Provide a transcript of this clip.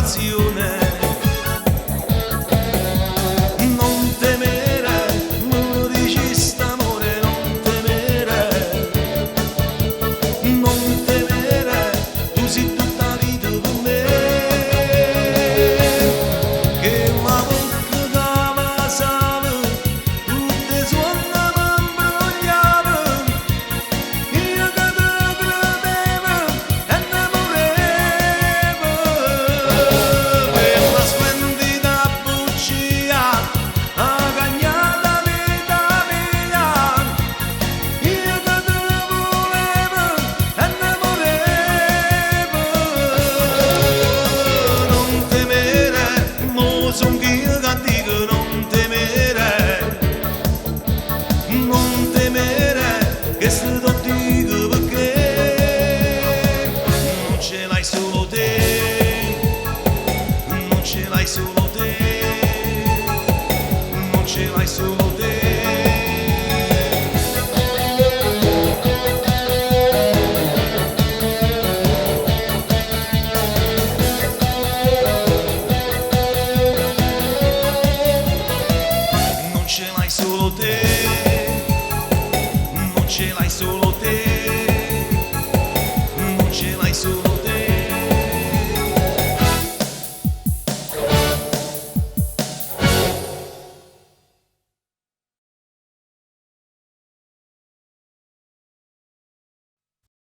passione. Non temere, mi dici st'amore, non temere, non temere, tu sei tutta la vita per me. Che una volta da passava, tutte suonne m'embrogliava, io che te credevo e ne volevo. Quella splendida bugia, ha cagnata vita mia, io che te volevo e ne volevo. Non temere, mo son io che dico non temere, non temere, che se lo dico perché non ce l'hai solo te, non ce l'hai solo